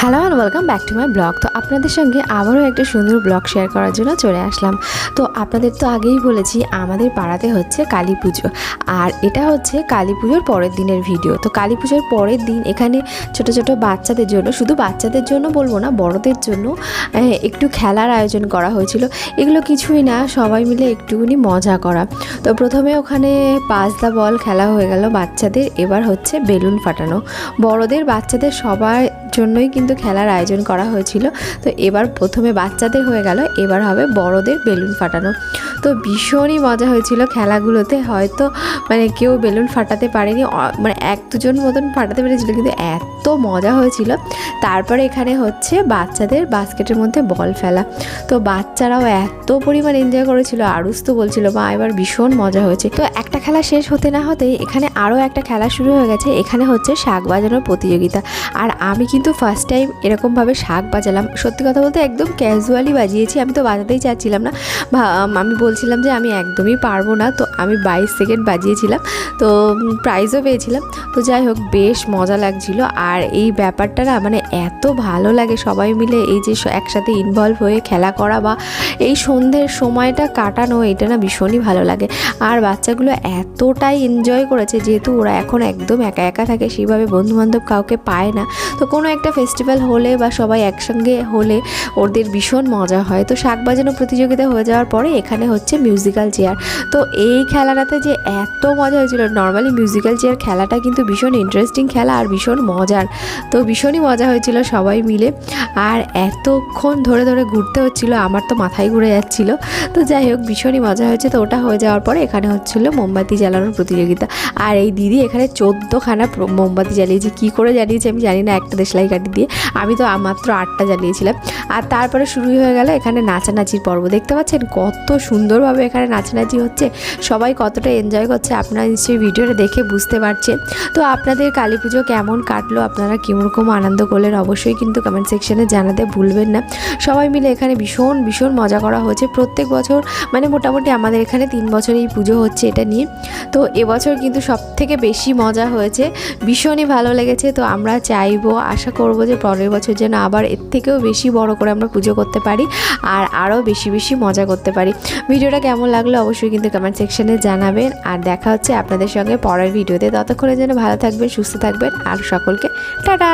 Hello and welcome back to my blog. তো আপনাদের সঙ্গে আবারও একটা সুন্দর ব্লগ শেয়ার করার জন্য চলে আসলাম। তো আপনাদের তো আগেই বলেছি আমাদের পাড়াতে হচ্ছে কালী পুজো, আর এটা হচ্ছে কালী পুজোর পরের দিনের ভিডিও। তো কালী পুজোর পরের দিন এখানে ছোট ছোট বাচ্চাদের জন্য, শুধু বাচ্চাদের জন্য বলবো না, বড়দের জন্য একটু খেলার আয়োজন করা হয়েছিল। এগুলো কিছুই না, সবাই মিলে একটুখানি মজা করা। তো প্রথমে ওখানে পাস দ্য বল খেলা হয়ে গেল বাচ্চাদের, এবার হচ্ছে বেলুন ফাটানো। বড়দের বাচ্চাদের সবার জন্যই কিন্তু খেলার আয়োজন করা হয়েছিল। তো এবার প্রথমে বাচ্চাদের হয়ে গেল, এবার হবে বড়দের বেলুন ফাটানো। তো ভীষণই মজা হয়েছিল খেলাগুলোতে। হয়তো কেউ বেলুন ফাটাতে পারেনি, এক দুজন মতন ফাটাতে পেরেছিল, কিন্তু এত মজা হয়েছিল। তারপরে এখানে হচ্ছে বাচ্চাদের বাস্কেটের মধ্যে বল ফেলা। তো বাচ্চারাও এত পরিমাণ এনজয় করেছিল, আরুষ তো বলছিল মা এবার ভীষণ মজা হয়েছে। তো একটা খেলা শেষ হতে না হতেই এখানে আরও একটা খেলা শুরু হয়ে গেছে। এখানে হচ্ছে শাঁখ বাজানোর প্রতিযোগিতা। আর আমি কিন্তু ফার্স্ট টাইম এরকমভাবে শাঁখ বাজালাম। সত্যি কথা বলতে একদম ক্যাজুয়ালি বাজিয়েছি, আমি তো বাজাতেই চাচ্ছিলাম না। আমি বলছিলাম যে আমি একদমই পারবো না। তো আমি 22 সেকেন্ড বাজিয়েছিলাম, তো প্রাইজও পেয়েছিলাম। তো যাই হোক, বেশ মজা লাগছিল। আর এই ব্যাপারটা না এত ভালো লাগে সবাই মিলে এই যে একসাথে ইনভলভ হয়ে খেলা করা বা এই সন্ধ্যের সময়টা কাটানো, এটা না ভীষণই ভালো লাগে। আর বাচ্চাগুলো এতটাই এনজয় করেছে, যেহেতু ওরা এখন একদম একা একা থাকে, সেইভাবে বন্ধুবান্ধব কাউকে পায় না। তো কোনো একটা ফেস্টিভ্যাল হলে বা সবাই একসঙ্গে হলে ওদের ভীষণ মজা হয়। তো শাঁখ বাজানো প্রতিযোগিতা হয়ে যাওয়ার পরে এখানে হচ্ছে মিউজিক্যাল চেয়ার। তো এই খেলাটাতে যে এত মজা হয়েছিল, নর্মালি মিউজিক্যাল চেয়ার খেলাটা কিন্তু ভীষণ ইন্টারেস্টিং খেলা আর ভীষণ মজার। তো ভীষণই মজা হয়েছিল সবাই মিলে। আর এতক্ষণ ধরে ধরে ঘুরতে হচ্ছিলো, আমার তো মাথায় ঘুরে যাচ্ছিল। তো যাই হোক, ভীষণই মজা হয়েছে। তো ওটা হয়ে যাওয়ার পরে এখানে হচ্ছিলো মোমবাতি জ্বালানোর প্রতিযোগিতা। আর এই দিদি এখানে 14খানা মোমবাতি জ্বালিয়েছে। কী করে জ্বালিয়েছে আমি জানি না, একটা দেশলাই কাঠি দিয়ে। আমি তো মাত্র 8টা জ্বালিয়েছিলাম। আর তারপরে শুরুই হয়ে গেল এখানে নাচানাচির পর্ব। দেখতে পাচ্ছেন কত সুন্দরভাবে এখানে নাচানাচি হচ্ছে, সবাই কতটা এনজয় করছে আপনারা নিশ্চয়ই ভিডিওটা দেখে বুঝতে পারছেন। তো আপনাদের কালী পুজো কেমন কাটলো, আপনারা কীরকম আনন্দ করলেন, অবশ্যই কিন্তু কমেন্ট সেকশনে জানাতে ভুলবেন না। সবাই মিলে এখানে ভীষণ ভীষণ মজা করা হয়েছে। প্রত্যেক বছর মোটামুটি আমাদের এখানে 3 বছর এই পুজো হচ্ছে এটা নিয়ে। তো এবছর কিন্তু সবথেকে বেশি মজা হয়েছে, ভীষণই ভালো লেগেছে। তো আমরা চাইবো, আশা করব যে পরের বছর যেন আবার এর থেকেও বেশি বড় করে আমরা পুজো করতে পারি আর আরও বেশি বেশি মজা করতে পারি। ভিডিওটা কেমন লাগলো অবশ্যই কিন্তু কমেন্ট সেকশনে জানাবেন। আর দেখা হচ্ছে আপনাদের সঙ্গে পরের ভিডিওতে। ততক্ষণের জন্য ভালো থাকবেন, সুস্থ থাকবেন, আর সকলকে টাটা।